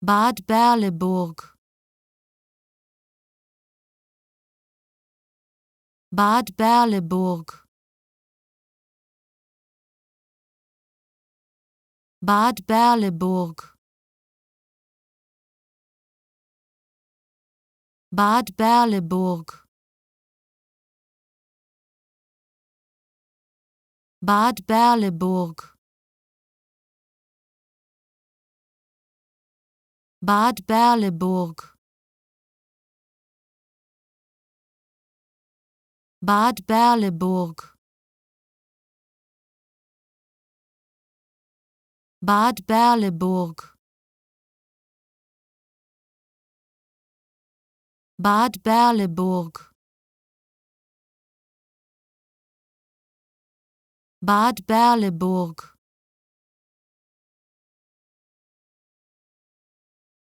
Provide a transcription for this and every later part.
Bad Berleburg. Bad Berleburg. Bad Berleburg. Bad Berleburg. Bad Berleburg. Bad Berleburg. Bad Berleburg. Bad Berleburg. Bad Berleburg. Bad Berleburg.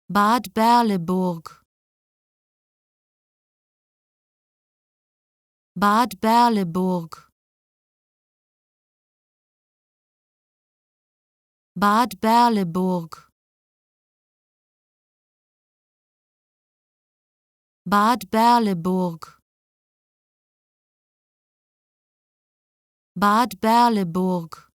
Bad Berleburg. Bad Berleburg. Bad Berleburg. Bad Berleburg. Bad Berleburg.